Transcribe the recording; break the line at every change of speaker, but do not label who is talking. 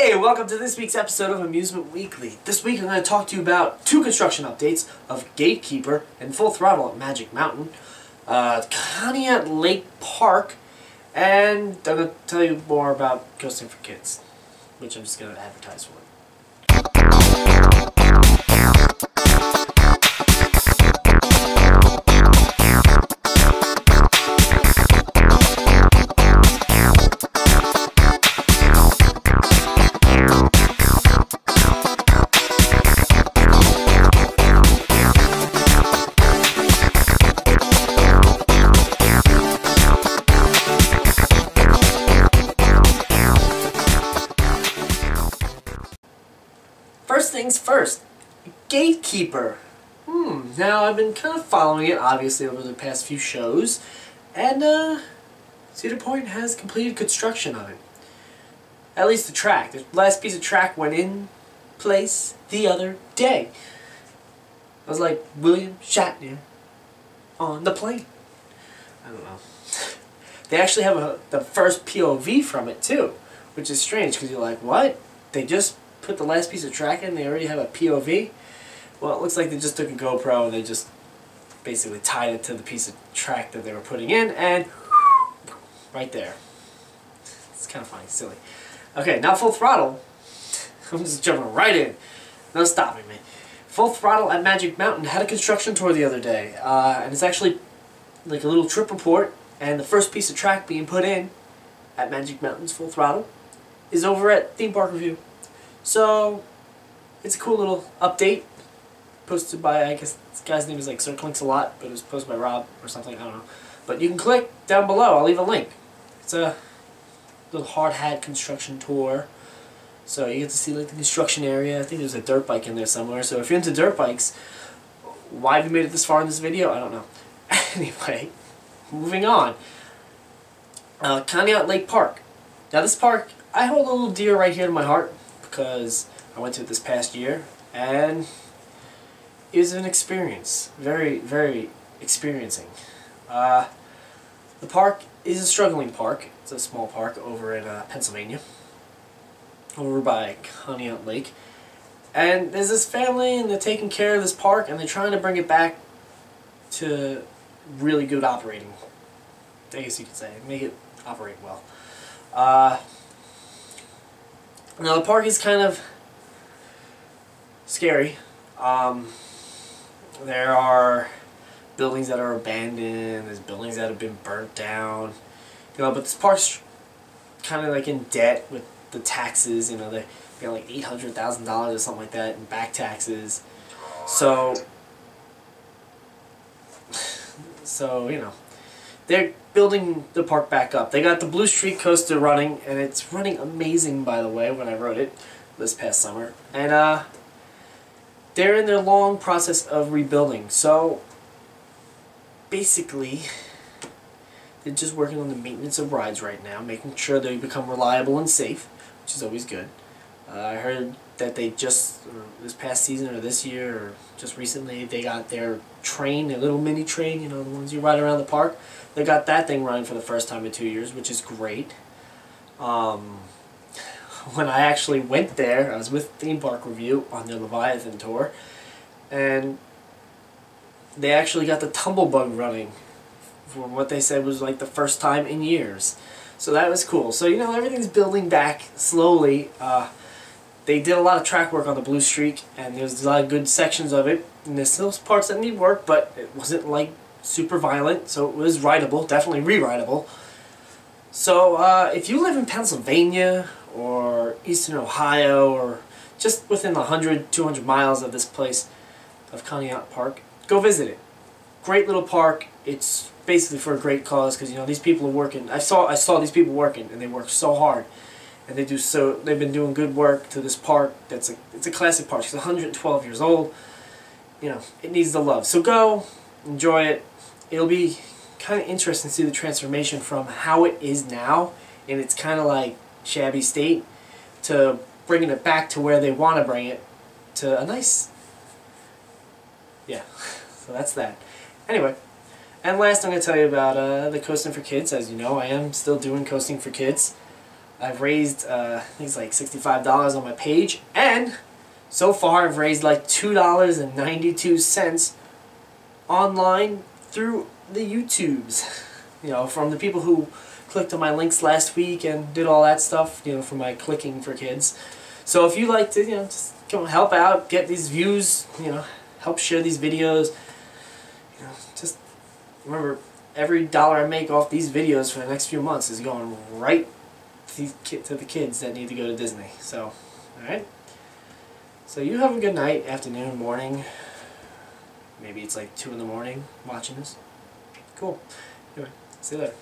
Hey, welcome to this week's episode of Amusement Weekly. This week I'm going to talk to you about two construction updates of Gatekeeper and Full Throttle at Magic Mountain, Conneaut Lake Park, and I'm going to tell you more about Coasting for Kids, which I'm just going to advertise for. First things first, Gatekeeper. Now I've been kind of following it, obviously, over the past few shows, and Cedar Point has completed construction on it. At least the track. The last piece of track went in place the other day. I was like William Shatner on the plane. I don't know. They actually have the first POV from it too, which is strange because you're like, what? They just put the last piece of track in, they already have a POV? Well, it looks like they just took a GoPro and they just basically tied it to the piece of track that they were putting in, and right there. It's kind of funny, silly. Okay, now Full Throttle. I'm just jumping right in. No stopping me. Full Throttle at Magic Mountain had a construction tour the other day, and it's actually like a little trip report, and the first piece of track being put in at Magic Mountain's Full Throttle is over at Theme Park Review. So, it's a cool little update, posted by, I guess this guy's name is like Circlinks a lot, but it was posted by Rob or something, I don't know. But you can click down below, I'll leave a link. It's a little hard hat construction tour, so you get to see like the construction area. I think there's a dirt bike in there somewhere, so if you're into dirt bikes, why have you made it this far in this video? I don't know. Anyway, moving on. Conneaut Lake Park. Now this park, I hold a little dear right here to my heart, because I went to it this past year, and it was an experience. Very, very experiencing. The park is a struggling park. It's a small park over in Pennsylvania, over by Conneaut Lake. And there's this family, and they're taking care of this park, and they're trying to bring it back to really good operating. I guess you could say. Make it operate well. Now the park is kind of scary. There are buildings that are abandoned, there's buildings that have been burnt down, you know, but this park's kind of like in debt with the taxes, you know, they got like $800,000 or something like that in back taxes. So, you know, they're building the park back up. They got the Blue Streak coaster running, and it's running amazing, by the way, when I rode it this past summer. And they're in their long process of rebuilding. So basically, they're just working on the maintenance of rides right now, making sure they become reliable and safe, which is always good. I heard that they just, this past season or this year, or just recently, they got their train, their little mini train, you know, the ones you ride around the park. They got that thing running for the first time in 2 years, which is great. When I actually went there, I was with Theme Park Review on their Leviathan tour, and they actually got the Tumblebug running for what they said was like the first time in years. So that was cool. So, you know, everything's building back slowly. They did a lot of track work on the Blue Streak, and there's a lot of good sections of it. And there's still parts that need work, but it wasn't like super violent, so it was rideable, definitely re-rideable. So if you live in Pennsylvania or Eastern Ohio or just within 100, 200 miles of this place, of Conneaut Park, go visit it. Great little park. It's basically for a great cause, because you know these people are working. I saw these people working, and they work so hard. And they've been doing good work to this park. It's a classic park. It's 112 years old. You know, it needs the love. So go, enjoy it. It'll be kind of interesting to see the transformation from how it is now, in its kind of like shabby state, to bringing it back to where they want to bring it, to a nice, yeah, so that's that. Anyway, and last I'm going to tell you about the Coasting for Kids. As you know, I am still doing Coasting for Kids. I've raised, I think it's like $65 on my page, and so far I've raised like $2.92 online through the YouTubes. You know, from the people who clicked on my links last week and did all that stuff, you know, for my clicking for kids. So if you like to, you know, just come help out, get these views, you know, help share these videos, you know, just remember, every dollar I make off these videos for the next few months is going right to the kids that need to go to Disney. So, alright? So you have a good night, afternoon, morning. Maybe it's like 2 in the morning watching this. Cool. Anyway, see you later.